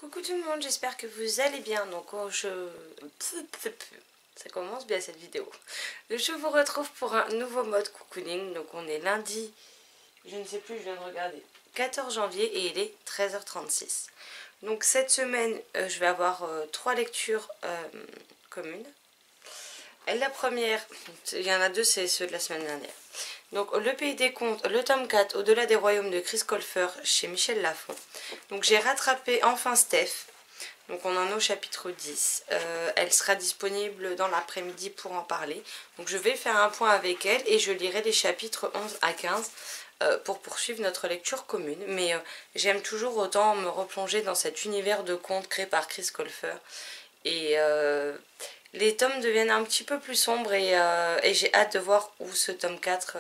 Coucou tout le monde, j'espère que vous allez bien. Donc ça commence bien cette vidéo. Je vous retrouve pour un nouveau mode cocooning. Donc on est lundi, je ne sais plus, je viens de regarder, 14 janvier et il est 13h36. Donc cette semaine, je vais avoir 3 lectures communes. Et la première, il y en a 2, c'est ceux de la semaine dernière. Donc Le Pays des Contes, le tome 4, Au-delà des royaumes de Chris Colfer chez Michel Lafon. Donc j'ai rattrapé enfin Steph. Donc on en est au chapitre 10. Elle sera disponible dans l'après-midi pour en parler. Donc je vais faire un point avec elle et je lirai les chapitres 11 à 15 pour poursuivre notre lecture commune. Mais j'aime toujours autant me replonger dans cet univers de contes créé par Chris Colfer. Et les tomes deviennent un petit peu plus sombres et j'ai hâte de voir où ce tome 4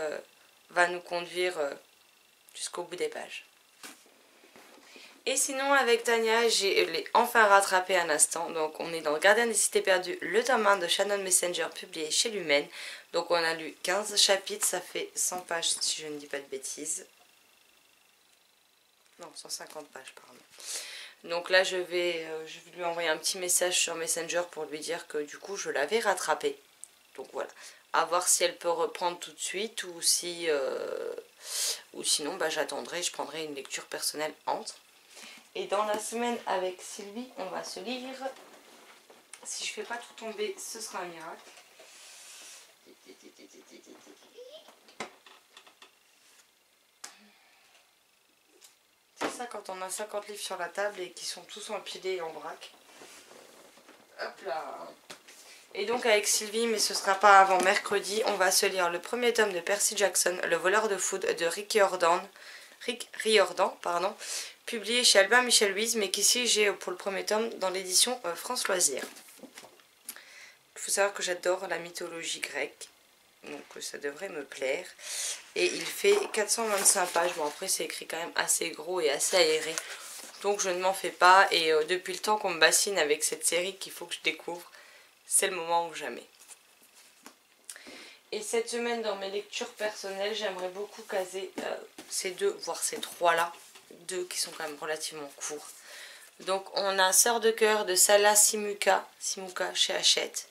va nous conduire jusqu'au bout des pages. Et sinon avec Tania, je l'ai enfin rattrapé un instant. Donc on est dans le Gardien des Cités Perdues, le tome 1 de Shannon Messenger publié chez Lumen. Donc on a lu 15 chapitres, ça fait 100 pages si je ne dis pas de bêtises. Non, 150 pages pardon. Donc là je vais lui envoyer un petit message sur Messenger pour lui dire que du coup je l'avais rattrapé. Donc voilà, à voir si elle peut reprendre tout de suite ou si ou sinon j'attendrai, je prendrai une lecture personnelle entre. Et dans la semaine avec Sylvie, on va se lire. Si je fais pas tout tomber, ce sera un miracle. C'est ça quand on a 50 livres sur la table et qui sont tous empilés en vrac. Hop là. Et donc avec Sylvie, mais ce sera pas avant mercredi, on va se lire le premier tome de Percy Jackson, Le voleur de foudre de Rick Riordan, publié chez Albin Michel Louise, mais qu'ici j'ai pour le premier tome dans l'édition France Loisirs. Il faut savoir que j'adore la mythologie grecque, donc ça devrait me plaire. Et il fait 425 pages, bon après c'est écrit quand même assez gros et assez aéré, donc je ne m'en fais pas. Et depuis le temps qu'on me bassine avec cette série qu'il faut que je découvre, c'est le moment ou jamais. Et cette semaine dans mes lectures personnelles, j'aimerais beaucoup caser ces deux, voire ces trois-là, deux qui sont quand même relativement courts. Donc on a Sœur de cœur de Salah Simuka chez Hachette.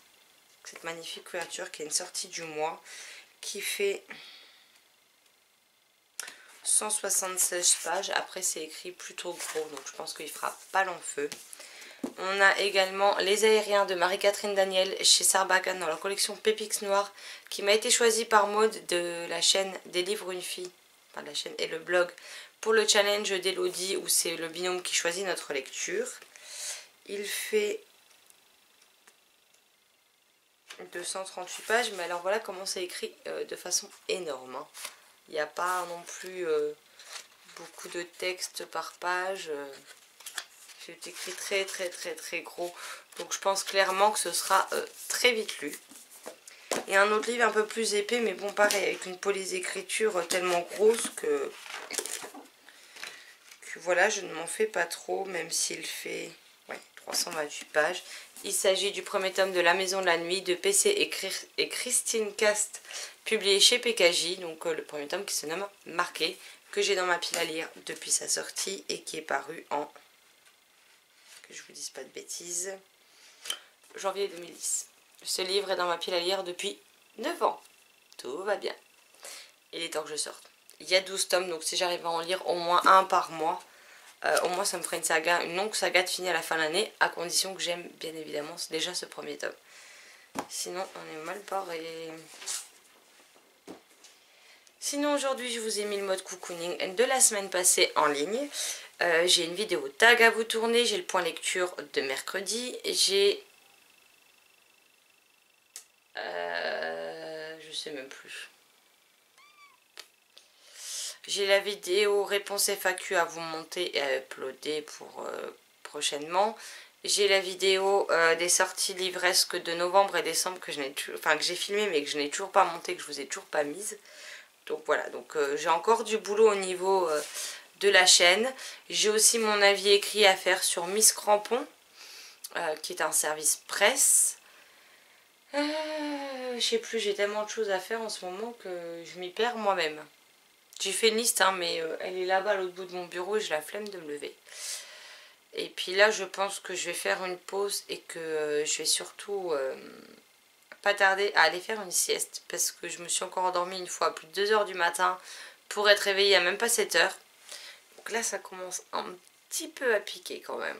Cette magnifique couverture qui est une sortie du mois, qui fait 176 pages. Après c'est écrit plutôt gros, donc je pense qu'il fera pas long feu. On a également Les Aériens de Marie-Catherine Daniel chez Sarbacane dans leur collection Pépix Noir, qui m'a été choisie par Maud de la chaîne Des Livres Une Fille, enfin la chaîne et le blog, pour le challenge d'Elodie où c'est le binôme qui choisit notre lecture. Il fait 238 pages, mais alors voilà comment c'est écrit de façon énorme. Hein. Il n'y a pas non plus beaucoup de texte par page. C'est écrit très gros, donc je pense clairement que ce sera très vite lu. Et un autre livre un peu plus épais, mais bon pareil, avec une police d'écriture tellement grosse que voilà, je ne m'en fais pas trop, même s'il fait 328 pages. Il s'agit du premier tome de La Maison de la Nuit de PC et Christine Cast, publié chez PKJ, donc le premier tome qui se nomme Marqué, que j'ai dans ma pile à lire depuis sa sortie et qui est paru en, que je vous dise pas de bêtises, janvier 2010. Ce livre est dans ma pile à lire depuis 9 ans. Tout va bien. Il est temps que je sorte. Il y a 12 tomes, donc si j'arrive à en lire au moins un par mois, au moins ça me ferait une saga, une longue saga de finir à la fin de l'année, à condition que j'aime bien évidemment déjà ce premier tome. Sinon on est mal barré. Sinon aujourd'hui je vous ai mis le mode cocooning de la semaine passée en ligne. J'ai une vidéo tag à vous tourner, j'ai le point lecture de mercredi, j'ai... je sais même plus. J'ai la vidéo réponse FAQ à vous monter et à uploader pour prochainement. J'ai la vidéo des sorties livresques de novembre et décembre que j'ai filmé mais que je n'ai toujours pas monté, que je vous ai toujours pas mise. Donc voilà, donc j'ai encore du boulot au niveau de la chaîne. J'ai aussi mon avis écrit à faire sur Miss Crampon, qui est un service presse. Je sais plus, j'ai tellement de choses à faire en ce moment que je m'y perds moi-même. J'ai fait une liste, hein, mais elle est là-bas à l'autre bout de mon bureau et j'ai la flemme de me lever. Et puis là je pense que je vais faire une pause et que je vais surtout pas tarder à aller faire une sieste. Parce que je me suis encore endormie une fois à plus de 2 h du matin pour être réveillée à même pas 7 h. Donc là ça commence un petit peu à piquer quand même.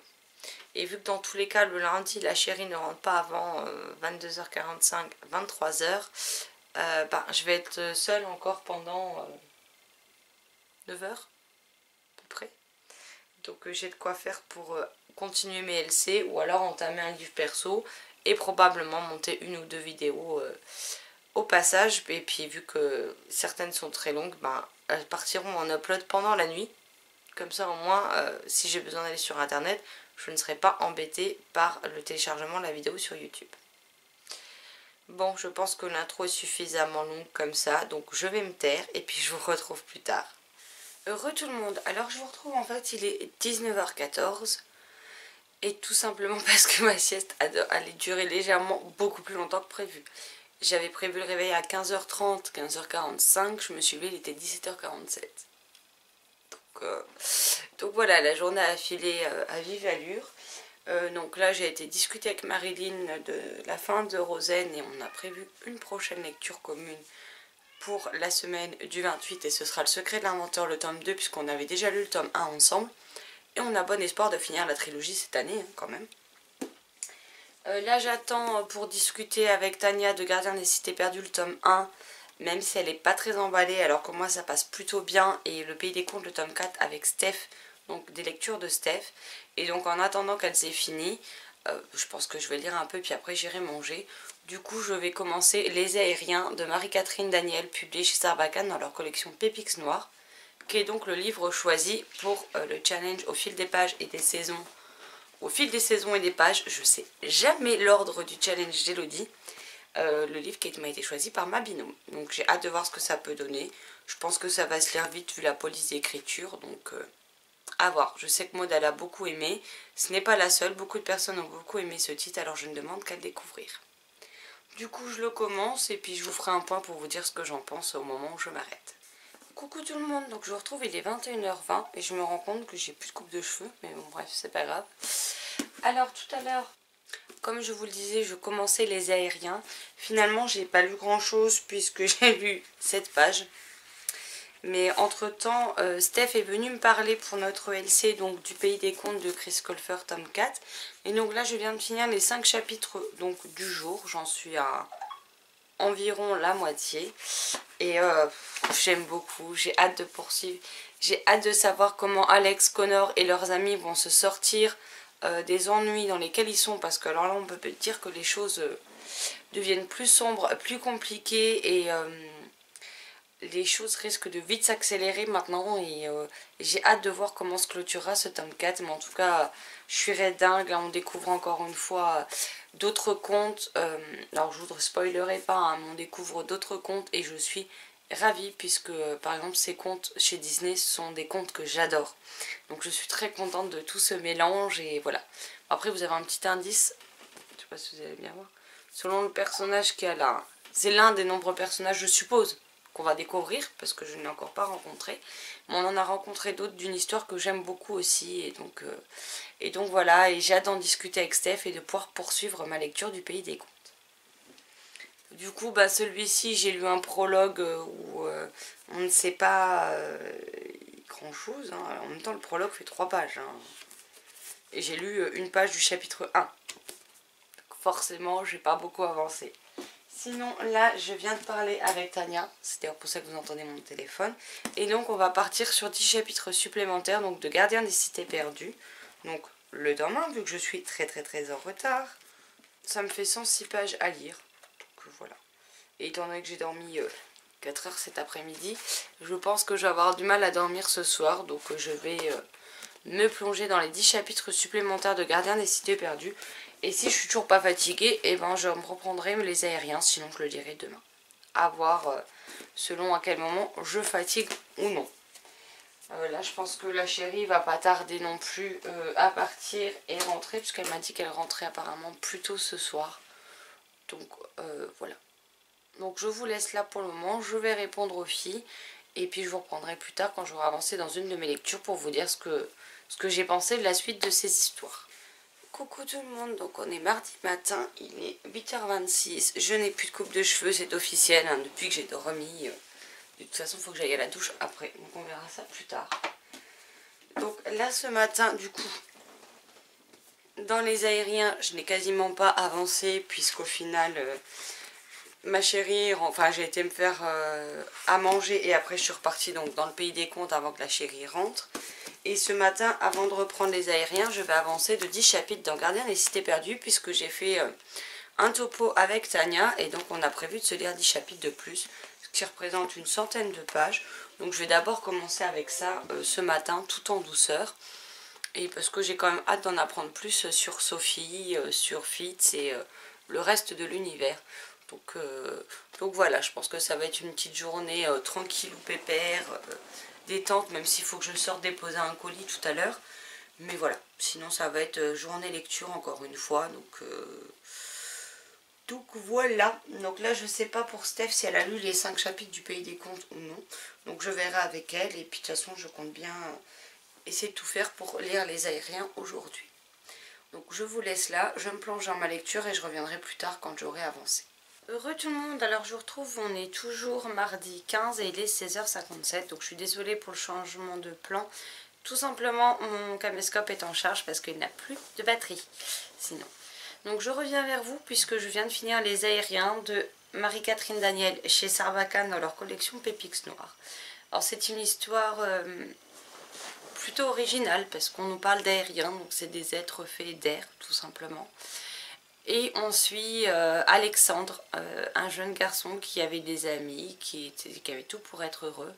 Et vu que dans tous les cas le lundi la chérie ne rentre pas avant 22h45, 23h, bah, je vais être seule encore pendant 9 h à peu près. Donc j'ai de quoi faire pour continuer mes LC ou alors entamer un livre perso et probablement monter une ou deux vidéos au passage. Et puis vu que certaines sont très longues, ben, elles partiront en upload pendant la nuit. Comme ça au moins si j'ai besoin d'aller sur internet, je ne serai pas embêtée par le téléchargement de la vidéo sur YouTube. Bon, je pense que l'intro est suffisamment longue comme ça, donc je vais me taire et puis je vous retrouve plus tard. Heureux tout le monde, alors je vous retrouve en fait, il est 19h14 et tout simplement parce que ma sieste allait durer légèrement beaucoup plus longtemps que prévu. J'avais prévu le réveil à 15h30, 15h45, je me suis levée, il était 17h47. Donc voilà, la journée a filé à vive allure. Donc là j'ai été discuter avec Marilyn de la fin de Rosen et on a prévu une prochaine lecture commune pour la semaine du 28 et ce sera le secret de l'inventeur, le tome 2, puisqu'on avait déjà lu le tome 1 ensemble et on a bon espoir de finir la trilogie cette année quand même. Là j'attends pour discuter avec Tania de Gardien des Cités Perdues le tome 1, même si elle n'est pas très emballée alors que moi ça passe plutôt bien, et le Pays des Contes le tome 4 avec Steph, donc des lectures de Steph. Et donc en attendant qu'elle s'est finie, je pense que je vais lire un peu puis après j'irai manger. Du coup je vais commencer Les Aériens de Marie-Catherine Daniel, publié chez Sarbacane dans leur collection Pépix Noir, qui est donc le livre choisi pour le challenge au fil des pages et des saisons. Au fil des saisons et des pages, je sais jamais l'ordre du challenge d'Elodie. Le livre qui m'a été choisi par ma binôme. Donc j'ai hâte de voir ce que ça peut donner. Je pense que ça va se lire vite vu la police d'écriture, donc à voir. Je sais que Maud elle a beaucoup aimé. Ce n'est pas la seule, beaucoup de personnes ont beaucoup aimé ce titre, alors je ne demande qu'à le découvrir. Du coup je le commence et puis je vous ferai un point pour vous dire ce que j'en pense au moment où je m'arrête. Coucou tout le monde, donc je vous retrouve, il est 21h20 et je me rends compte que j'ai plus de coupe de cheveux, mais bon bref c'est pas grave. Alors tout à l'heure, comme je vous le disais, je commençais Les Aériens. Finalement j'ai pas lu grand chose puisque j'ai lu 7 pages. Mais entre temps, Steph est venue me parler pour notre LC donc du Pays des Contes de Chris Colfer tome 4. Et donc là je viens de finir les 5 chapitres donc, du jour, j'en suis à environ la moitié. Et j'aime beaucoup, j'ai hâte de poursuivre. J'ai hâte de savoir comment Alex, Connor et leurs amis vont se sortir des ennuis dans lesquels ils sont. Parce que alors là on peut dire que les choses deviennent plus sombres, plus compliquées et les choses risquent de vite s'accélérer maintenant. Et j'ai hâte de voir comment se clôturera ce tome 4. Mais en tout cas je suis dingue, là on découvre encore une fois d'autres contes. Alors je vous spoilerai pas, hein, mais on découvre d'autres contes et je suis ravie puisque par exemple ces contes chez Disney sont des contes que j'adore. Donc je suis très contente de tout ce mélange et voilà. Après vous avez un petit indice, je sais pas si vous allez bien voir, selon le personnage qui a là. C'est l'un des nombreux personnages je suppose qu'on va découvrir parce que je ne l'ai encore pas rencontré. Mais on en a rencontré d'autres d'une histoire que j'aime beaucoup aussi et donc voilà, et j'ai hâte d'en discuter avec Steph et de pouvoir poursuivre ma lecture du Pays des Contes. Du coup, bah, celui-ci, j'ai lu un prologue où on ne sait pas grand chose. Hein. En même temps, le prologue fait 3 pages. Hein. Et j'ai lu une page du chapitre 1. Donc forcément, j'ai pas beaucoup avancé. Sinon, là, je viens de parler avec Tania. C'est d'ailleurs pour ça que vous entendez mon téléphone. Et donc, on va partir sur 10 chapitres supplémentaires donc de Gardien des Cités Perdues. Donc, le tome 1, vu que je suis très en retard. Ça me fait 106 pages à lire. Donc, voilà. Et étant donné que j'ai dormi 4 heures cet après-midi, je pense que je vais avoir du mal à dormir ce soir. Donc, je vais me plonger dans les 10 chapitres supplémentaires de Gardien des Cités Perdues. Et si je suis toujours pas fatiguée, eh ben, je me reprendrai Les Aériens, sinon je le dirai demain. À voir selon à quel moment je fatigue ou non. Là, je pense que la chérie va pas tarder non plus à partir et rentrer, puisqu'elle m'a dit qu'elle rentrait apparemment plus tôt ce soir. Donc, voilà. Donc, je vous laisse là pour le moment. Je vais répondre aux filles. Et puis je vous reprendrai plus tard quand j'aurai avancé dans une de mes lectures pour vous dire ce que j'ai pensé de la suite de ces histoires. Coucou tout le monde, donc on est mardi matin, il est 8h26, je n'ai plus de coupe de cheveux, c'est officiel, hein, depuis que j'ai dormi. De toute façon il faut que j'aille à la douche après, donc on verra ça plus tard. Donc là ce matin du coup, dans les aériens je n'ai quasiment pas avancé puisqu'au final ma chérie, enfin j'ai été me faire à manger et après je suis repartie donc dans le pays des contes avant que la chérie rentre. Et ce matin, avant de reprendre les aériens, je vais avancer de 10 chapitres dans Gardien des Cités Perdues puisque j'ai fait un topo avec Tania et donc on a prévu de se lire 10 chapitres de plus, ce qui représente une centaine de pages. Donc je vais d'abord commencer avec ça ce matin, tout en douceur. Et parce que j'ai quand même hâte d'en apprendre plus sur Sophie, sur Fitz et le reste de l'univers. Donc voilà, je pense que ça va être une petite journée tranquille ou pépère, détente, même s'il faut que je sorte déposer un colis tout à l'heure. Mais voilà, sinon ça va être journée lecture encore une fois. Donc voilà, donc là je sais pas pour Steph si elle a lu les 5 chapitres du Pays des Contes ou non. Donc je verrai avec elle et puis de toute façon je compte bien essayer de tout faire pour lire les aériens aujourd'hui. Donc je vous laisse là, je me plonge dans ma lecture et je reviendrai plus tard quand j'aurai avancé. Heureux tout le monde, alors je vous retrouve, on est toujours mardi 15 et il est 16h57, donc je suis désolée pour le changement de plan. Tout simplement mon caméscope est en charge parce qu'il n'a plus de batterie, sinon. Donc je reviens vers vous puisque je viens de finir les aériens de Marie-Catherine Daniel chez Sarbacane dans leur collection Pépix Noir. Alors c'est une histoire plutôt originale parce qu'on nous parle d'aériens, donc c'est des êtres faits d'air tout simplement. Et on suit Alexandre, un jeune garçon qui avait des amis, qui avait tout pour être heureux.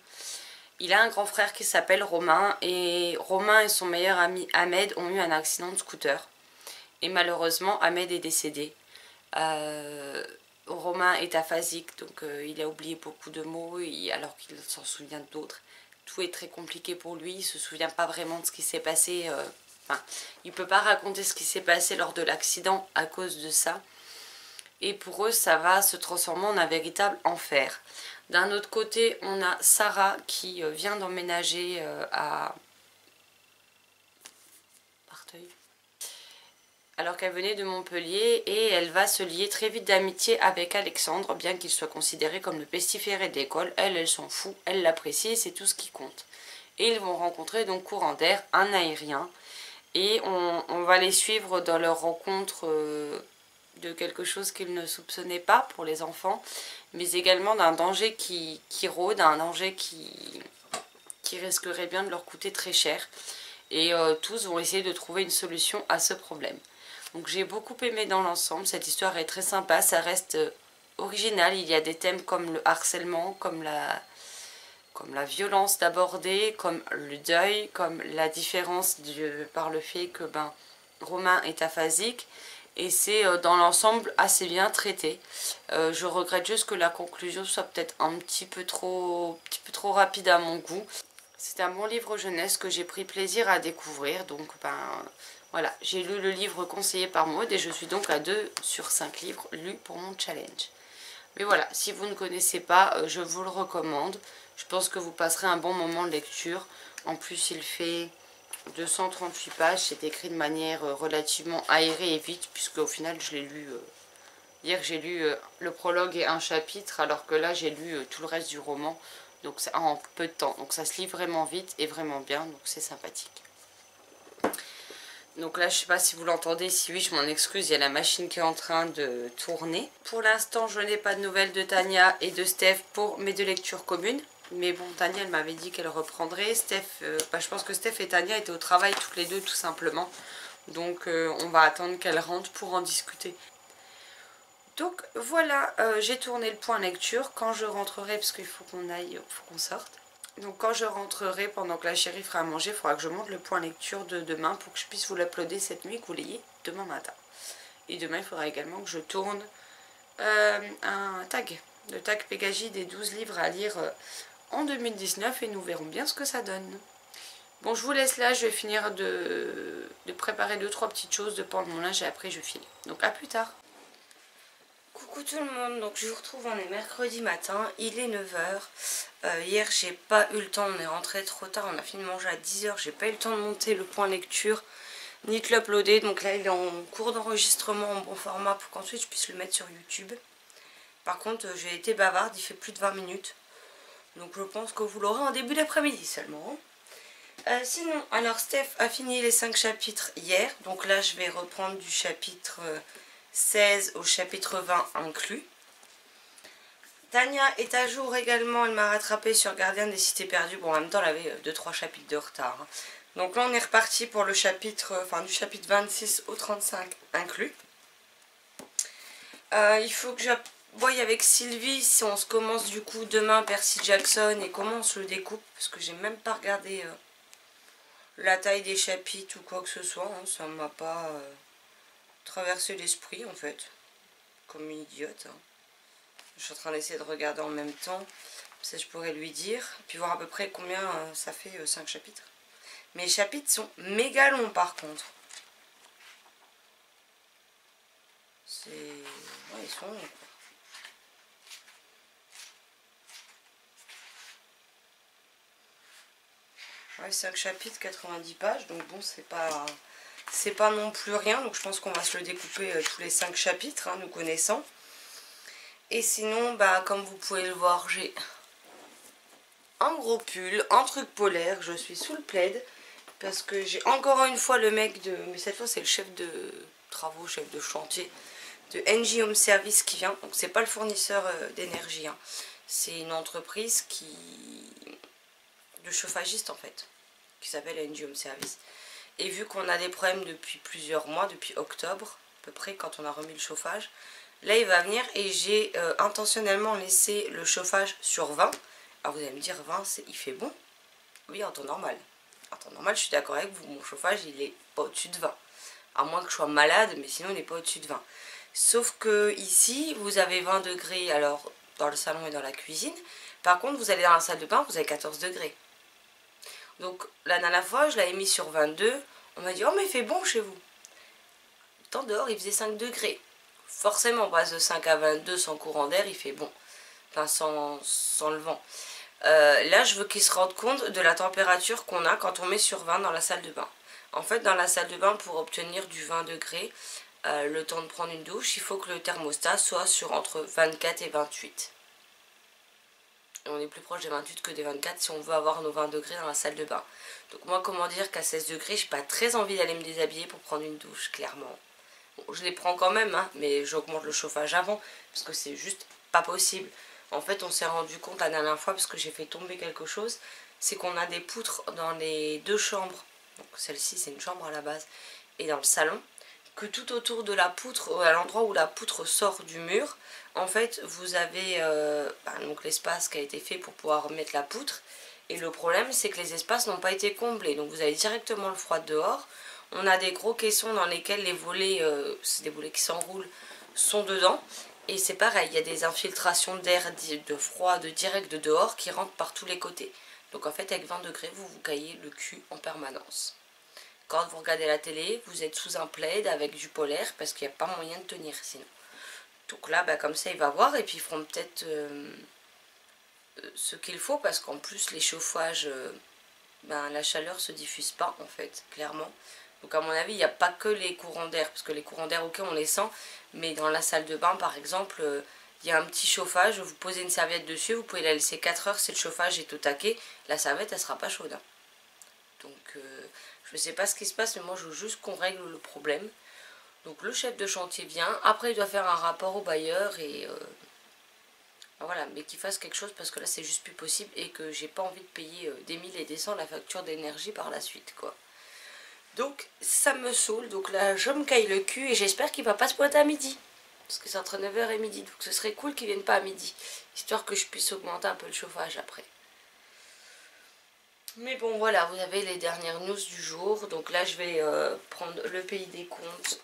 Il a un grand frère qui s'appelle Romain et Romain et son meilleur ami Ahmed ont eu un accident de scooter. Et malheureusement Ahmed est décédé. Romain est aphasique, donc il a oublié beaucoup de mots alors qu'il s'en souvient d'autres. Tout est très compliqué pour lui, il ne se souvient pas vraiment de ce qui s'est passé. Enfin, il ne peut pas raconter ce qui s'est passé lors de l'accident à cause de ça. Et pour eux, ça va se transformer en un véritable enfer. D'un autre côté, on a Sarah qui vient d'emménager à Parteuil, alors qu'elle venait de Montpellier, et elle va se lier très vite d'amitié avec Alexandre, bien qu'il soit considéré comme le pestiféré de l'école. Elle s'en fout, elle l'apprécie, c'est tout ce qui compte. Et ils vont rencontrer donc courant d'air, un aérien. Et on va les suivre dans leur rencontre de quelque chose qu'ils ne soupçonnaient pas pour les enfants, mais également d'un danger qui rôde, un danger qui risquerait bien de leur coûter très cher. Et tous vont essayer de trouver une solution à ce problème. Donc j'ai beaucoup aimé dans l'ensemble, cette histoire est très sympa, ça reste original, il y a des thèmes comme le harcèlement, comme la violence d'aborder, comme le deuil, comme la différence par le fait que Romain est aphasique. Et c'est dans l'ensemble assez bien traité. Je regrette juste que la conclusion soit peut-être un petit peu trop rapide à mon goût. C'est un bon livre jeunesse que j'ai pris plaisir à découvrir. Donc voilà, j'ai lu le livre conseillé par Maud et je suis donc à 2 sur 5 livres lus pour mon challenge. Mais voilà, si vous ne connaissez pas, je vous le recommande. Je pense que vous passerez un bon moment de lecture. En plus, il fait 238 pages. C'est écrit de manière relativement aérée et vite, puisque au final, je l'ai lu... hier, j'ai lu le prologue et un chapitre, alors que là, j'ai lu tout le reste du roman. Donc, c'est en peu de temps. Donc, ça se lit vraiment vite et vraiment bien. Donc, c'est sympathique. Donc là, je ne sais pas si vous l'entendez. Si oui, je m'en excuse. Il y a la machine qui est en train de tourner. Pour l'instant, je n'ai pas de nouvelles de Tania et de Steph pour mes 2 lectures communes. Mais bon, Tania, elle m'avait dit qu'elle reprendrait. Steph, je pense que Steph et Tania étaient au travail toutes les deux, tout simplement. Donc, on va attendre qu'elle rentre pour en discuter. Donc, voilà, j'ai tourné le point lecture. Quand je rentrerai, parce qu'il faut qu'on aille, faut qu'on sorte. Donc quand je rentrerai, pendant que la chérie fera à manger, il faudra que je monte le point lecture de demain pour que je puisse vous l'uploader cette nuit, que vous l'ayez demain matin. Et demain, il faudra également que je tourne un tag, le tag Pégagie des 12 livres à lire en 2019 et nous verrons bien ce que ça donne. Bon, je vous laisse là, je vais finir de préparer 2-3 petites choses, de pendre mon linge et après je file. Donc à plus tard. Coucou tout le monde, donc je vous retrouve, on est mercredi matin, il est 9h. Hier j'ai pas eu le temps, on est rentré trop tard, on a fini de manger à 10 h, j'ai pas eu le temps de monter le point lecture ni de l'uploader, donc là il est en cours d'enregistrement en bon format pour qu'ensuite je puisse le mettre sur YouTube. Par contre j'ai été bavarde, il fait plus de 20 minutes, donc je pense que vous l'aurez en début d'après-midi seulement. Sinon, alors Steph a fini les 5 chapitres hier, donc là je vais reprendre du chapitre 16 au chapitre 20 inclus. Tania est à jour également, elle m'a rattrapé sur Gardien des Cités Perdues. Bon, en même temps, elle avait 2-3 chapitres de retard. Hein. Donc là, on est reparti pour le chapitre, du chapitre 26 au 35 inclus. Il faut que je voie avec Sylvie si on se commence du coup demain Percy Jackson et comment on se le découpe. Parce que j'ai même pas regardé la taille des chapitres ou quoi que ce soit. Hein. Ça m'a pas traversé l'esprit en fait. Comme une idiote. Hein. Je suis en train d'essayer de regarder en même temps, ça je pourrais lui dire, puis voir à peu près combien ça fait 5 chapitres. Mais les chapitres sont méga longs par contre. C'est... Ouais, ils sont longs quoi. Ouais, 5 chapitres, 90 pages, donc bon, c'est pas non plus rien, donc je pense qu'on va se le découper tous les 5 chapitres, hein, nous connaissant. Et sinon, bah, comme vous pouvez le voir, j'ai un gros pull, un truc polaire, je suis sous le plaid, parce que j'ai encore une fois le mec de... Mais cette fois c'est le chef de travaux, chef de chantier de NG Home Service qui vient. Donc c'est pas le fournisseur d'énergie, hein. C'est une entreprise de chauffagiste en fait, qui s'appelle NG Home Service. Et vu qu'on a des problèmes depuis plusieurs mois, depuis octobre à peu près, quand on a remis le chauffage, là il va venir et j'ai intentionnellement laissé le chauffage sur 20. Alors vous allez me dire 20, il fait bon? Oui, en temps normal. En temps normal, je suis d'accord avec vous, mon chauffage il est pas au-dessus de 20. À moins que je sois malade, mais sinon il n'est pas au-dessus de 20. Sauf que ici, vous avez 20 degrés alors dans le salon et dans la cuisine. Par contre, vous allez dans la salle de bain, vous avez 14 degrés. Donc la dernière fois, je l'avais mis sur 22. On m'a dit, oh mais il fait bon chez vous. Tant dehors, il faisait 5 degrés. Forcément, on passe de 5 à 22 sans courant d'air, il fait bon. Enfin, sans le vent. Là, je veux qu'ils se rendent compte de la température qu'on a quand on met sur 20 dans la salle de bain. En fait, dans la salle de bain, pour obtenir du 20 degrés, le temps de prendre une douche, il faut que le thermostat soit sur entre 24 et 28. Et on est plus proche des 28 que des 24 si on veut avoir nos 20 degrés dans la salle de bain. Donc moi, comment dire qu'à 16 degrés, j'ai pas très envie d'aller me déshabiller pour prendre une douche, clairement. Bon, je les prends quand même, hein, mais j'augmente le chauffage avant, parce que c'est juste pas possible. En fait, on s'est rendu compte la dernière fois, parce que j'ai fait tomber quelque chose, c'est qu'on a des poutres dans les deux chambres. Donc celle-ci, c'est une chambre à la base, et dans le salon, que tout autour de la poutre, à l'endroit où la poutre sort du mur, en fait, vous avez donc l'espace qui a été fait pour pouvoir mettre la poutre. Et le problème, c'est que les espaces n'ont pas été comblés. Donc vous avez directement le froid dehors. On a des gros caissons dans lesquels les volets, c'est des volets qui s'enroulent, sont dedans. Et c'est pareil, il y a des infiltrations d'air, de froid, de direct de dehors qui rentrent par tous les côtés. Donc en fait, avec 20 degrés, vous vous caillez le cul en permanence. Quand vous regardez la télé, vous êtes sous un plaid avec du polaire parce qu'il n'y a pas moyen de tenir sinon. Donc là, bah, comme ça, il va voir et puis ils feront peut-être ce qu'il faut parce qu'en plus, les chauffages, la chaleur se diffuse pas en fait, clairement. Donc à mon avis, il n'y a pas que les courants d'air, parce que les courants d'air, ok, on les sent, mais dans la salle de bain, par exemple, il y a un petit chauffage, vous posez une serviette dessus, vous pouvez la laisser 4 heures si le chauffage est au taquet, la serviette, elle sera pas chaude. Hein. Donc je ne sais pas ce qui se passe, mais moi je veux juste qu'on règle le problème. Donc le chef de chantier vient, après il doit faire un rapport au bailleur et voilà, mais qu'il fasse quelque chose parce que là c'est juste plus possible et que j'ai pas envie de payer des mille et des cents la facture d'énergie par la suite quoi. Donc ça me saoule, donc là je me caille le cul et j'espère qu'il va pas se pointer à midi. Parce que c'est entre 9 h et midi, donc ce serait cool qu'il vienne pas à midi. Histoire que je puisse augmenter un peu le chauffage après. Mais bon voilà, vous avez les dernières news du jour. Donc là je vais prendre le pays des contes.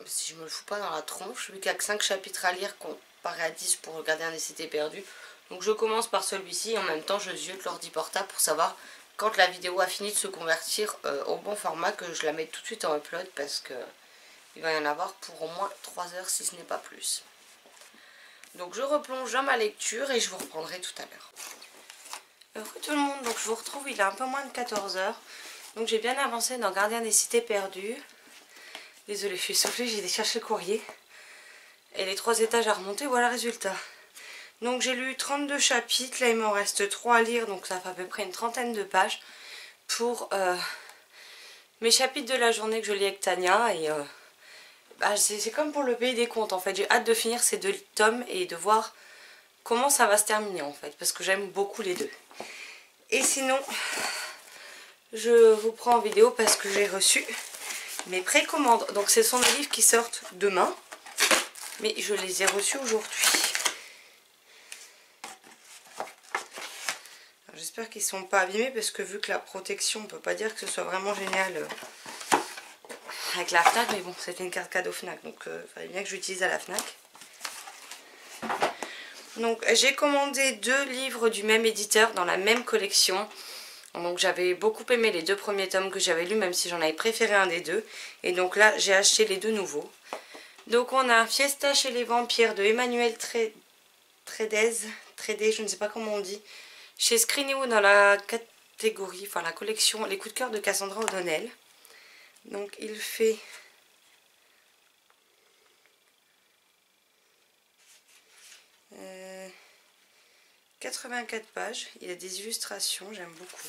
Si je me le fous pas dans la tronche, vu qu'il n'y a que 5 chapitres à lire comparé à 10 pour le Gardien des Cités Perdues. Donc je commence par celui-ci et en même temps je ziote l'ordi portable pour savoir quand la vidéo a fini de se convertir au bon format, que je la mette tout de suite en upload parce que il va y en avoir pour au moins 3 heures si ce n'est pas plus. Donc je replonge dans ma lecture et je vous reprendrai tout à l'heure. Heureux tout le monde, donc je vous retrouve, il est un peu moins de 14 h. Donc j'ai bien avancé dans Gardien des cités perdues. Désolée, je suis soufflée, j'ai été chercher le courrier. Et les 3 étages à remonter, voilà le résultat. Donc j'ai lu 32 chapitres, là il m'en reste 3 à lire, donc ça fait à peu près une trentaine de pages pour mes chapitres de la journée que je lis avec Tania. Et c'est comme pour le pays des contes en fait, j'ai hâte de finir ces 2 tomes et de voir comment ça va se terminer en fait, parce que j'aime beaucoup les 2. Et sinon, je vous prends en vidéo parce que j'ai reçu mes précommandes. Donc ce sont des livres qui sortent demain, mais je les ai reçus aujourd'hui. J'espère qu'ils ne sont pas abîmés parce que vu que la protection, on ne peut pas dire que ce soit vraiment génial avec la FNAC. Mais bon, c'était une carte cadeau FNAC, donc il fallait bien que j'utilise à la FNAC. Donc j'ai commandé 2 livres du même éditeur dans la même collection. Donc j'avais beaucoup aimé les 2 premiers tomes que j'avais lus, même si j'en avais préféré un des 2. Et donc là, j'ai acheté les 2 nouveaux. Donc on a Fiesta chez les vampires de Emmanuel Trédez, je ne sais pas comment on dit. Chez Screenio dans la catégorie, enfin la collection Les coups de cœur de Cassandra O'Donnell. Donc il fait 84 pages, il y a des illustrations, j'aime beaucoup.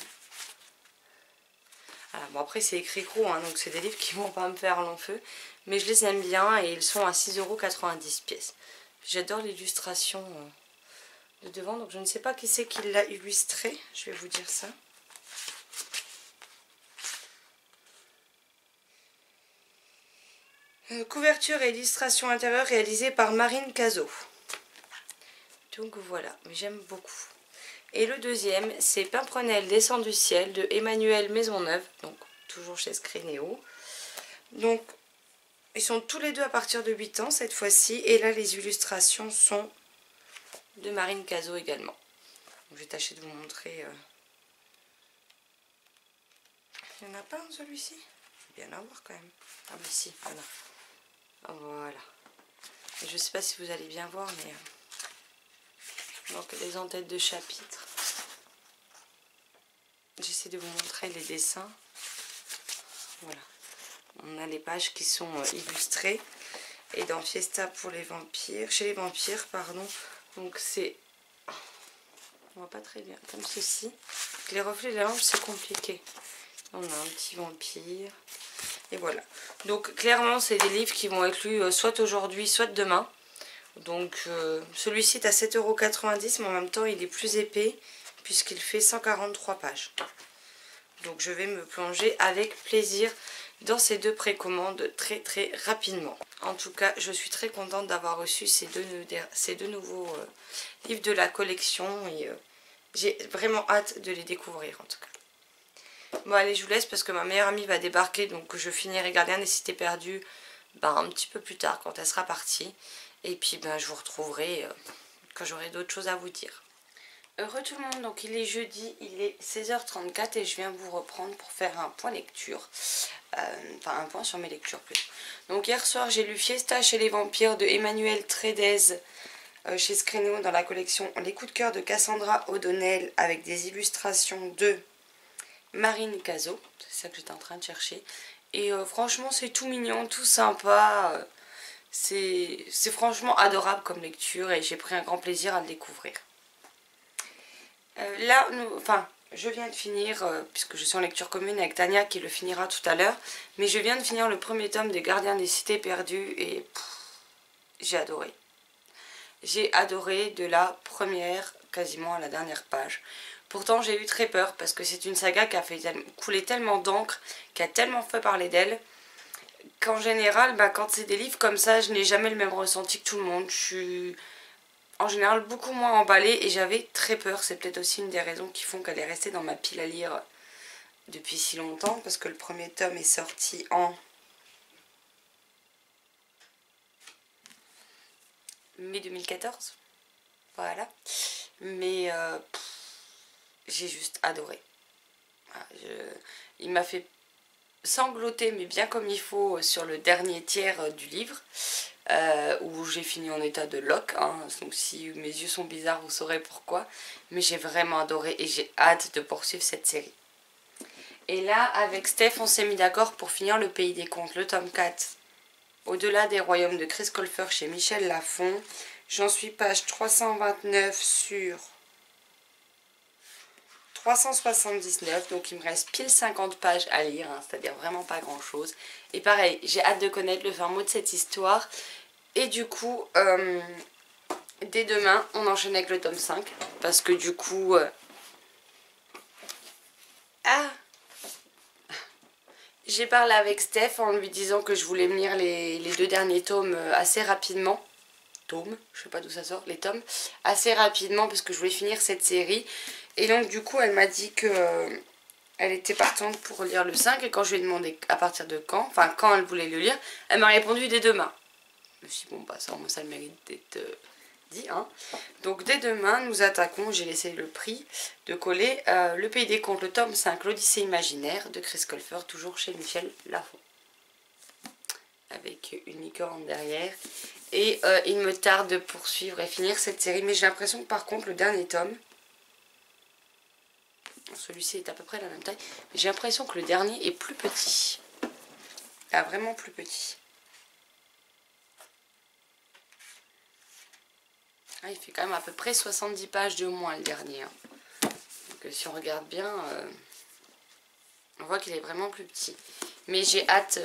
Alors, bon après c'est écrit gros, hein, donc c'est des livres qui vont pas me faire long feu. Mais je les aime bien et ils sont à 6,90 € pièce. J'adore l'illustration de devant, donc je ne sais pas qui c'est qui l'a illustré, je vais vous dire ça. Couverture et illustration intérieure réalisée par Marine Cazot. Donc voilà, mais j'aime beaucoup. Et le deuxième, c'est Pimprenel descend du ciel de Emmanuel Maisonneuve, donc toujours chez Screenéo. Donc ils sont tous les 2 à partir de 8 ans cette fois-ci, et là les illustrations sont de Marine Cazot également. Donc, je vais tâcher de vous montrer. Il n'y en a pas un celui-ci? Il va bien en avoir quand même. Ah mais si, voilà. Voilà. Et je ne sais pas si vous allez bien voir, mais... Donc les en-têtes de chapitre. J'essaie de vous montrer les dessins. Voilà. On a les pages qui sont illustrées. Et dans Fiesta pour les vampires, chez les vampires, pardon. Donc c'est... On voit pas très bien, comme ceci. Les reflets de la lampe, c'est compliqué. On a un petit vampire. Et voilà. Donc clairement, c'est des livres qui vont être lus soit aujourd'hui, soit demain. Donc celui-ci est à 7,90 €, mais en même temps il est plus épais puisqu'il fait 143 pages. Donc je vais me plonger avec plaisir dans ces 2 précommandes très rapidement. En tout cas, je suis très contente d'avoir reçu ces deux nouveaux livres de la collection et j'ai vraiment hâte de les découvrir en tout cas. Bon allez, je vous laisse parce que ma meilleure amie va débarquer, donc je finirai Gardien des cités perdues un petit peu plus tard quand elle sera partie. Et puis je vous retrouverai quand j'aurai d'autres choses à vous dire. Heureux tout le monde, donc il est jeudi, il est 16h34 et je viens vous reprendre pour faire un point lecture. Enfin un point sur mes lectures plutôt. Donc hier soir j'ai lu Fiesta chez les vampires de Emmanuel Trédez chez Screenéo dans la collection Les coups de cœur de Cassandra O'Donnell avec des illustrations de Marine Cazot. C'est ça que j'étais en train de chercher. Et franchement c'est tout mignon, tout sympa. C'est franchement adorable comme lecture et j'ai pris un grand plaisir à le découvrir. Là, je viens de finir, puisque je suis en lecture commune avec Tania qui le finira tout à l'heure, mais je viens de finir le premier tome des Gardiens des cités perdues et j'ai adoré. J'ai adoré de la première quasiment à la dernière page. Pourtant j'ai eu très peur parce que c'est une saga qui a fait couler tellement d'encre, qui a tellement fait parler d'elle, qu'en général, quand c'est des livres comme ça, je n'ai jamais le même ressenti que tout le monde. Je suis en général beaucoup moins emballée et j'avais très peur. C'est peut-être aussi une des raisons qui font qu'elle est restée dans ma pile à lire depuis si longtemps, parce que le premier tome est sorti en mai 2014. Voilà. Mais j'ai juste adoré. Il m'a fait sangloter, mais bien comme il faut, sur le dernier tiers du livre. où j'ai fini en état de lock, hein. Donc si mes yeux sont bizarres, vous saurez pourquoi. Mais j'ai vraiment adoré et j'ai hâte de poursuivre cette série. Et là, avec Steph, on s'est mis d'accord pour finir Le Pays des Contes, le tome 4. Au-delà des royaumes de Chris Colfer chez Michel Lafon. J'en suis page 329 sur 379, donc il me reste pile 50 pages à lire, hein, c'est-à-dire vraiment pas grand-chose. Et pareil, j'ai hâte de connaître le fin mot de cette histoire. Et du coup, dès demain, on enchaîne avec le tome 5, parce que du coup... J'ai parlé avec Steph en lui disant que je voulais me lire les 2 derniers tomes assez rapidement. Tomes, je sais pas d'où ça sort, les tomes. Assez rapidement parce que je voulais finir cette série. Et donc du coup elle m'a dit que elle était partante pour lire le 5. Et quand je lui ai demandé à partir de quand, enfin quand elle voulait le lire, elle m'a répondu dès demain. Je me suis dit bon bah ça le mérite d'être... dit, hein. Donc dès demain nous attaquons, j'ai laissé le prix de coller Le Pays des Contes, le tome 5, l'Odyssée imaginaire de Chris Colfer, toujours chez Michel Lafon, avec une licorne derrière. Et il me tarde de poursuivre et finir cette série, mais j'ai l'impression que par contre le dernier tome, celui-ci est à peu près la même taille, mais j'ai l'impression que le dernier est plus petit. Ah, vraiment plus petit. Ah, il fait quand même à peu près 70 pages de moins le dernier, hein. Donc si on regarde bien, on voit qu'il est vraiment plus petit. Mais j'ai hâte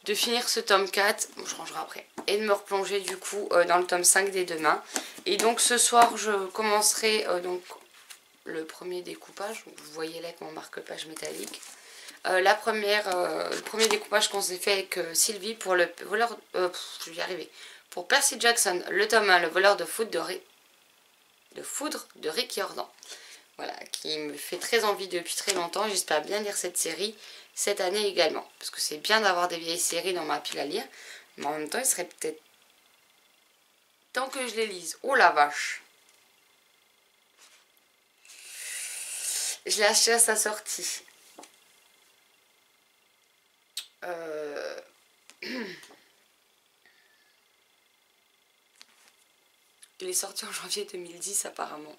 de finir ce tome 4, bon, je rangerai après, et de me replonger du coup dans le tome 5 dès demain. Et donc ce soir je commencerai donc le premier découpage, donc vous voyez là avec mon marque-page métallique. Le premier découpage qu'on s'est fait avec Sylvie pour le voleur, je vais y arriver, pour Percy Jackson, le tome 1, le voleur de foudre de Rick Riordan. Voilà, qui me fait très envie depuis très longtemps. J'espère bien lire cette série cette année également. Parce que c'est bien d'avoir des vieilles séries dans ma pile à lire. Mais en même temps, il serait peut-être temps que je les lise. Oh la vache! Je l'ai acheté à sa sortie. Il est sorti en janvier 2010 apparemment.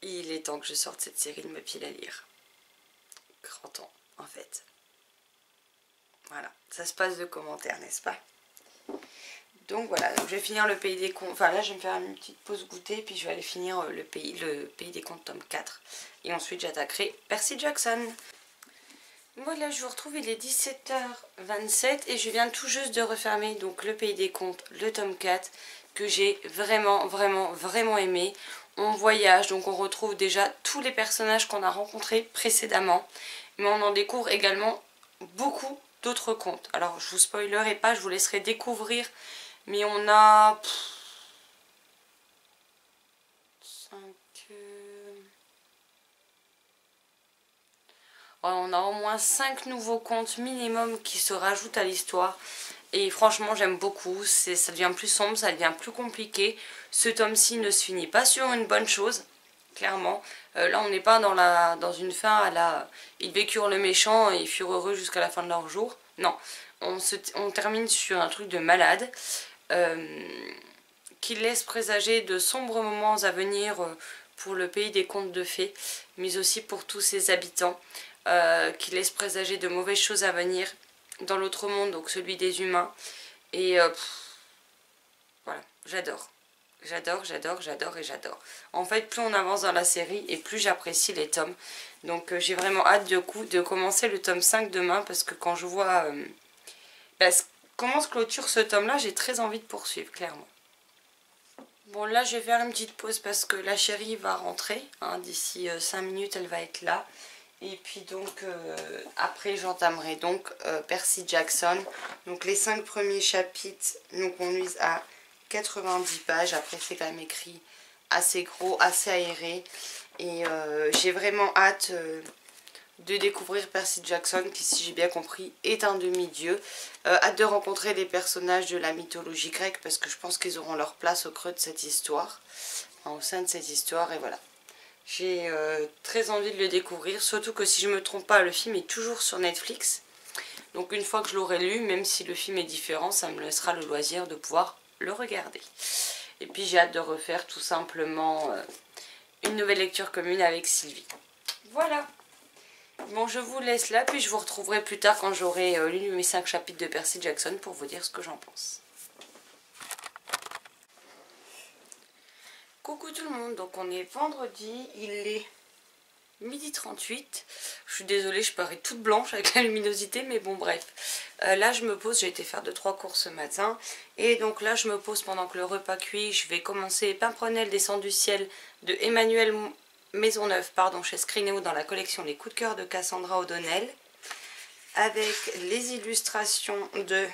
Il est temps que je sorte cette série de ma pile à lire. Grand temps, en fait. Voilà, ça se passe de commentaires, n'est-ce pas? Donc voilà, donc je vais finir Le Pays des Contes. Enfin là, je vais me faire une petite pause goûter, puis je vais aller finir le pays des Contes tome 4. Et ensuite, j'attaquerai Percy Jackson. Voilà, je vous retrouve, il est 17h27 et je viens tout juste de refermer donc Le Pays des Contes, le tome 4, que j'ai vraiment aimé. On voyage, donc on retrouve déjà tous les personnages qu'on a rencontrés précédemment, mais on en découvre également beaucoup d'autres contes. Alors je vous spoilerai pas, je vous laisserai découvrir, mais on a... On a au moins 5 nouveaux contes minimum qui se rajoutent à l'histoire. Et franchement j'aime beaucoup, ça devient plus sombre, ça devient plus compliqué. Ce tome-ci ne se finit pas sur une bonne chose, clairement. Là on n'est pas dans une fin à la... Ils vécurent le méchant et ils furent heureux jusqu'à la fin de leur jour. Non, on termine sur un truc de malade qui laisse présager de sombres moments à venir pour le pays des contes de fées, mais aussi pour tous ses habitants, qui laisse présager de mauvaises choses à venir dans l'autre monde, donc celui des humains. Et voilà, j'adore. J'adore. En fait, plus on avance dans la série et plus j'apprécie les tomes. Donc j'ai vraiment hâte de commencer le tome 5 demain, parce que quand je vois comment se clôture ce tome-là, j'ai très envie de poursuivre, clairement. Bon, là je vais faire une petite pause parce que la chérie va rentrer, hein, d'ici 5 minutes elle va être là. Et puis donc après j'entamerai donc Percy Jackson. Donc les 5 premiers chapitres nous conduisent à 90 pages. Après c'est quand même écrit assez gros, assez aéré. Et j'ai vraiment hâte de découvrir Percy Jackson, qui si j'ai bien compris est un demi-dieu. Hâte de rencontrer des personnages de la mythologie grecque, parce que je pense qu'ils auront leur place au creux de cette histoire, enfin, au sein de cette histoire. Et voilà. J'ai très envie de le découvrir, surtout que si je ne me trompe pas, le film est toujours sur Netflix. Donc une fois que je l'aurai lu, même si le film est différent, ça me laissera le loisir de pouvoir le regarder. Et puis j'ai hâte de refaire tout simplement une nouvelle lecture commune avec Sylvie. Voilà. Bon, je vous laisse là, puis je vous retrouverai plus tard quand j'aurai lu mes 5 chapitres de Percy Jackson pour vous dire ce que j'en pense. Coucou tout le monde, donc on est vendredi, il est 12h38. Je suis désolée, je parais toute blanche avec la luminosité, mais bon bref. Là je me pose, j'ai été faire 2-3 courses ce matin. Et donc là je me pose pendant que le repas cuit. Je vais commencer Pimprenel descend du ciel de Emmanuel Maisonneuve, pardon, chez Scrinéo dans la collection Les coups de cœur de Cassandra O'Donnell. Avec les illustrations de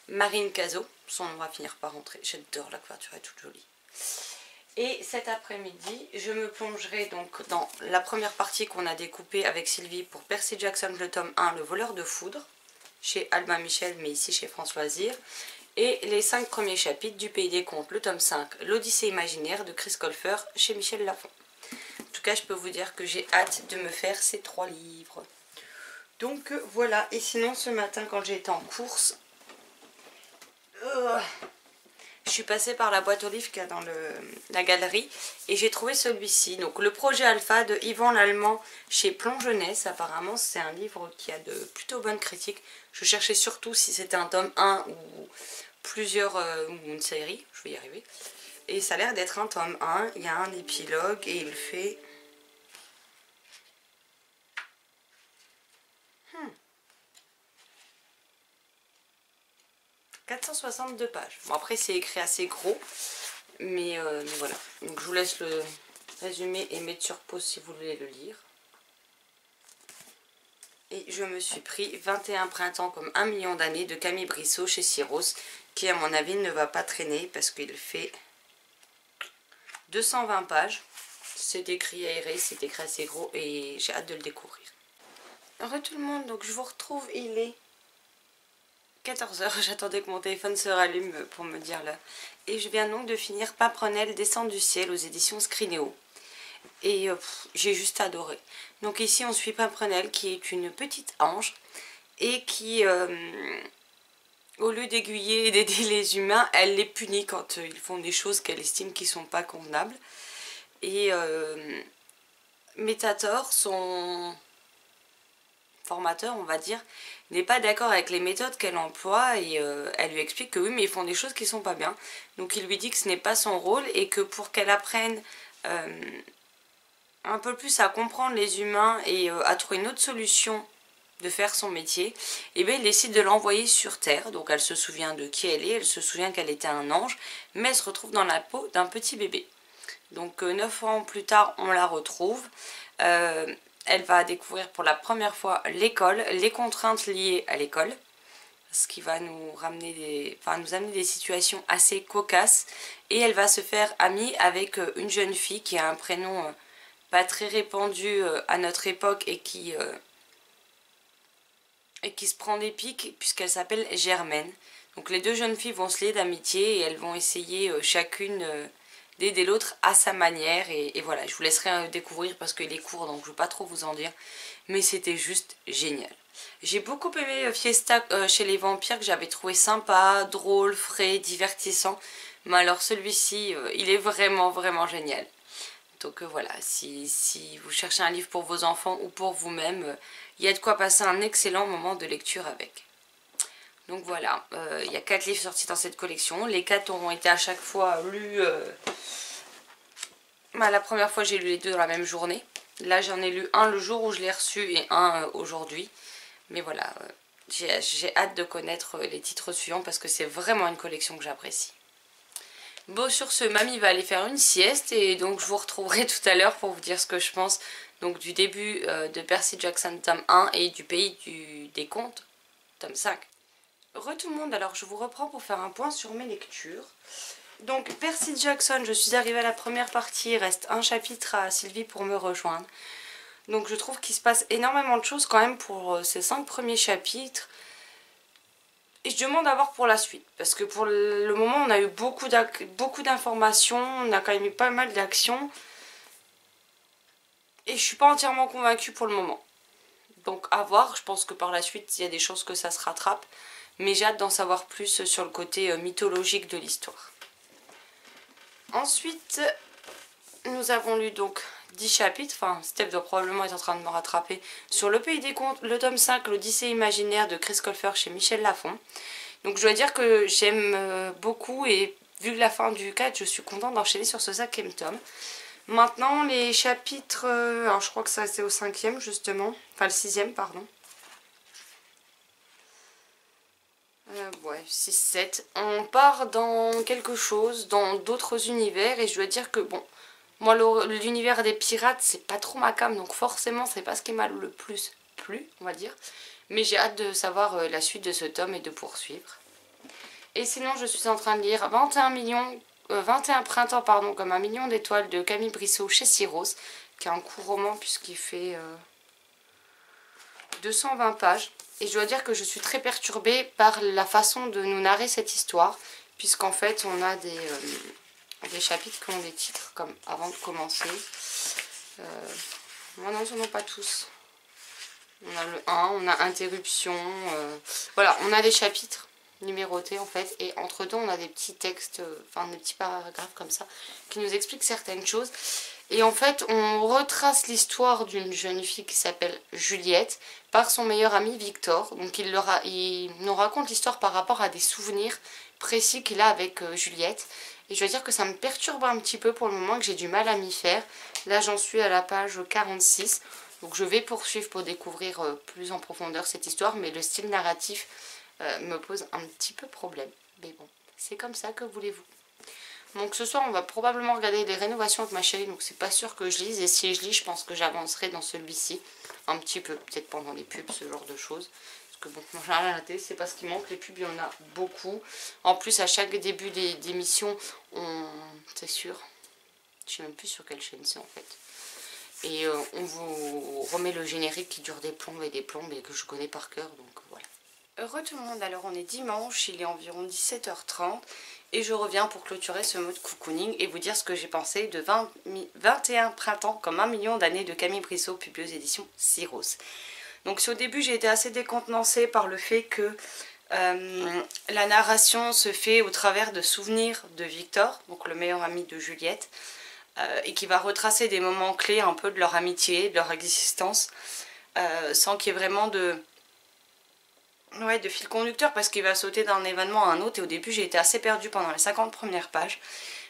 Marine Cazot. Son nom va finir par rentrer, j'adore la couverture, elle est toute jolie. Et cet après-midi, je me plongerai donc dans la première partie qu'on a découpée avec Sylvie pour Percy Jackson, le tome 1, Le voleur de foudre, chez Albin Michel, mais ici chez François Zir. Et les 5 premiers chapitres du Pays des Contes, le tome 5, L'Odyssée imaginaire de Chris Colfer, chez Michel Lafon. En tout cas, je peux vous dire que j'ai hâte de me faire ces 3 livres. Donc voilà, et sinon ce matin quand j'ai été en course... je suis passée par la boîte aux livres qu'il y a dans la galerie et j'ai trouvé celui-ci. Donc le projet alpha de Yvan Lallemand chez Plomb Jeunesse. Apparemment c'est un livre qui a de plutôt bonnes critiques. Je cherchais surtout si c'était un tome 1 ou plusieurs, ou une série. Je vais y arriver. Et ça a l'air d'être un tome 1. Il y a un épilogue et il fait... 462 pages. Bon après c'est écrit assez gros, mais voilà. Donc je vous laisse le résumé et mettre sur pause si vous voulez le lire. Et je me suis pris 21 printemps comme 1 million d'années de Camille Brissot chez Syros, qui à mon avis ne va pas traîner parce qu'il fait 220 pages. C'est écrit aéré, c'est écrit assez gros et j'ai hâte de le découvrir. Heureux tout le monde, donc je vous retrouve, il est 14h, j'attendais que mon téléphone se rallume pour me dire l'heure. Et je viens donc de finir Pimprenel descend du ciel aux éditions Scrinéo. Et j'ai juste adoré. Donc ici on suit Pimprenel qui est une petite ange et qui, au lieu d'aiguiller et d'aider les humains, elle les punit quand ils font des choses qu'elle estime qui ne sont pas convenables. Et Métator, son formateur on va dire, n'est pas d'accord avec les méthodes qu'elle emploie et elle lui explique que oui mais ils font des choses qui sont pas bien. Donc il lui dit que ce n'est pas son rôle et que pour qu'elle apprenne un peu plus à comprendre les humains et à trouver une autre solution de faire son métier, et bien il décide de l'envoyer sur Terre. Donc elle se souvient de qui elle se souvient qu'elle était un ange, mais elle se retrouve dans la peau d'un petit bébé. Donc 9 ans plus tard on la retrouve. Elle va découvrir pour la première fois l'école, les contraintes liées à l'école, ce qui va nous ramener nous amener des situations assez cocasses. Et elle va se faire amie avec une jeune fille qui a un prénom pas très répandu à notre époque et qui se prend des piques puisqu'elle s'appelle Germaine. Donc les deux jeunes filles vont se lier d'amitié et elles vont essayer chacune... d'aider l'autre à sa manière et voilà, je vous laisserai découvrir parce qu'il est court donc je ne veux pas trop vous en dire, mais c'était juste génial. J'ai beaucoup aimé Fiesta chez les vampires que j'avais trouvé sympa, drôle, frais, divertissant, mais alors celui-ci il est vraiment génial. Donc voilà, si vous cherchez un livre pour vos enfants ou pour vous-même, il y a de quoi passer un excellent moment de lecture avec. Donc voilà, il y a 4 livres sortis dans cette collection. Les 4 auront été à chaque fois lus. La première fois j'ai lu les 2 dans la même journée. Là j'en ai lu un le jour où je l'ai reçu et un aujourd'hui. Mais voilà, j'ai hâte de connaître les titres suivants parce que c'est vraiment une collection que j'apprécie. Bon sur ce, mamie va aller faire une sieste et donc je vous retrouverai tout à l'heure pour vous dire ce que je pense donc du début de Percy Jackson tome 1 et du Pays des Contes tome 5. Re tout le monde, alors je vous reprends pour faire un point sur mes lectures. Donc Percy Jackson, je suis arrivée à la première partie, il reste un chapitre à Sylvie pour me rejoindre. Donc je trouve qu'il se passe énormément de choses quand même pour ces 5 premiers chapitres. Et je demande à voir pour la suite, parce que pour le moment on a eu beaucoup d'informations, on a quand même eu pas mal d'actions. Et je suis pas entièrement convaincue pour le moment. Donc à voir, je pense que par la suite il y a des chances que ça se rattrape. Mais j'ai hâte d'en savoir plus sur le côté mythologique de l'histoire. Ensuite, nous avons lu donc 10 chapitres, enfin Steph doit probablement être en train de me rattraper, sur Le Pays des Contes, le tome 5, l'Odyssée imaginaire de Chris Colfer chez Michel Lafon. Donc je dois dire que j'aime beaucoup et vu que la fin du 4, je suis contente d'enchaîner sur ce 5e tome. Maintenant les chapitres, alors je crois que ça c'est au 5e justement, enfin le 6e pardon. Ouais, 6-7. On part dans quelque chose, dans d'autres univers et je dois dire que bon, moi l'univers des pirates c'est pas trop ma came donc forcément c'est pas ce qui m'a le plus plu on va dire. Mais j'ai hâte de savoir la suite de ce tome et de poursuivre. Et sinon je suis en train de lire 21 printemps pardon, comme un million d'étoiles de Camille Brissot chez Syros, qui est un court roman puisqu'il fait 220 pages. Et je dois dire que je suis très perturbée par la façon de nous narrer cette histoire, puisqu'en fait on a des chapitres qui ont des titres comme avant de commencer. Non, ce n'en pas tous. On a le 1, on a interruption, voilà, on a des chapitres numérotés en fait, et entre deux on a des petits textes, enfin des petits paragraphes comme ça, qui nous expliquent certaines choses. Et en fait, on retrace l'histoire d'une jeune fille qui s'appelle Juliette par son meilleur ami Victor. Donc il nous raconte l'histoire par rapport à des souvenirs précis qu'il a avec Juliette. Et je dois dire que ça me perturbe un petit peu pour le moment, que j'ai du mal à m'y faire. Là, j'en suis à la page 46. Donc je vais poursuivre pour découvrir plus en profondeur cette histoire. Mais le style narratif me pose un petit peu problème. Mais bon, c'est comme ça, que voulez-vous. Donc ce soir on va probablement regarder les rénovations avec ma chérie, donc c'est pas sûr que je lise, et si je lis je pense que j'avancerai dans celui-ci un petit peu, peut-être pendant les pubs, ce genre de choses. Parce que bon, j'ai rien à rater, c'est pas ce qui manque, les pubs il y en a beaucoup. En plus à chaque début d'émission, c'est sûr, je sais même plus sur quelle chaîne c'est en fait. Et on vous remet le générique qui dure des plombes et que je connais par cœur, donc voilà. Heureux tout le monde, alors on est dimanche, il est environ 17h30 et je reviens pour clôturer ce mode cocooning et vous dire ce que j'ai pensé de 21 printemps comme 1 million d'années de Camille Brissot, publié aux éditions Syros. Donc au début j'ai été assez décontenancée par le fait que la narration se fait au travers de souvenirs de Victor, donc le meilleur ami de Juliette, et qui va retracer des moments clés un peu de leur amitié, de leur existence, sans qu'il y ait vraiment de fil conducteur, parce qu'il va sauter d'un événement à un autre. Et au début j'ai été assez perdue pendant les 50 premières pages,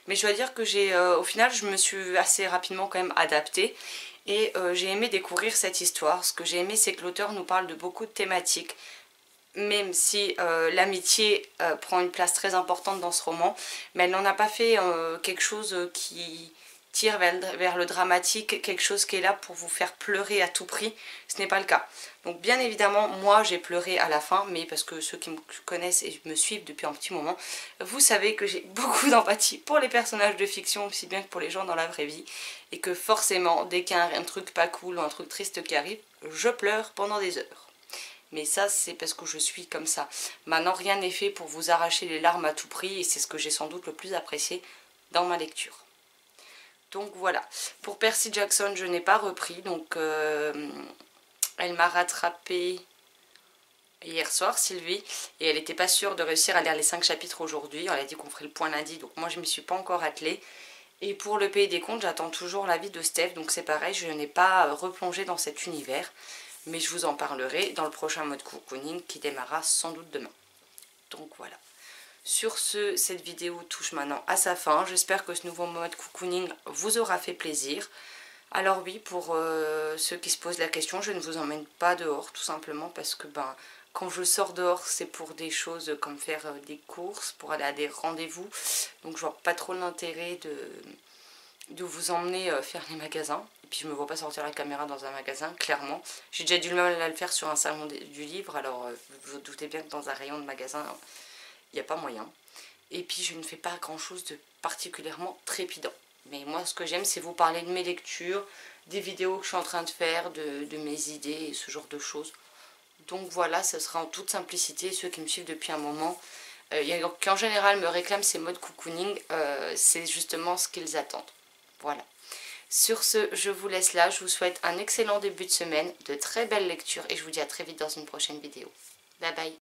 mais je dois dire que au final je me suis assez rapidement quand même adaptée et j'ai aimé découvrir cette histoire. Ce que j'ai aimé c'est que l'auteur nous parle de beaucoup de thématiques, même si l'amitié prend une place très importante dans ce roman, mais elle n'en a pas fait quelque chose qui tire vers le dramatique, quelque chose qui est là pour vous faire pleurer à tout prix. Ce n'est pas le cas. Donc bien évidemment, moi j'ai pleuré à la fin, mais parce que ceux qui me connaissent et me suivent depuis un petit moment, vous savez que j'ai beaucoup d'empathie pour les personnages de fiction, aussi bien que pour les gens dans la vraie vie, et que forcément, dès qu'il y a un truc pas cool ou un truc triste qui arrive, je pleure pendant des heures. Mais ça c'est parce que je suis comme ça. Maintenant rien n'est fait pour vous arracher les larmes à tout prix, et c'est ce que j'ai sans doute le plus apprécié dans ma lecture. Donc voilà, pour Percy Jackson je n'ai pas repris, donc elle m'a rattrapée hier soir, Sylvie, et elle n'était pas sûre de réussir à lire les 5 chapitres aujourd'hui. Elle a dit qu'on ferait le point lundi, donc moi je ne m'y suis pas encore attelée. Et pour le Pays des Contes, j'attends toujours l'avis de Steph, donc c'est pareil, je n'ai pas replongé dans cet univers, mais je vous en parlerai dans le prochain mode cocooning qui démarrera sans doute demain. Donc voilà. Sur ce, cette vidéo touche maintenant à sa fin. J'espère que ce nouveau mode cocooning vous aura fait plaisir. Alors oui, pour ceux qui se posent la question, je ne vous emmène pas dehors, tout simplement parce que quand je sors dehors, c'est pour des choses comme faire des courses, pour aller à des rendez-vous. Donc je vois pas trop l'intérêt de vous emmener faire les magasins. Et puis je me vois pas sortir la caméra dans un magasin, clairement. J'ai déjà du mal à le faire sur un salon du livre, alors vous vous doutez bien que dans un rayon de magasin, il n'y a pas moyen. Et puis je ne fais pas grand chose de particulièrement trépidant. Mais moi ce que j'aime c'est vous parler de mes lectures, des vidéos que je suis en train de faire, de mes idées et ce genre de choses. Donc voilà, ce sera en toute simplicité. Ceux qui me suivent depuis un moment, qui en général me réclament ces modes cocooning, c'est justement ce qu'ils attendent. Voilà. Sur ce, je vous laisse là. Je vous souhaite un excellent début de semaine, de très belles lectures et je vous dis à très vite dans une prochaine vidéo. Bye bye.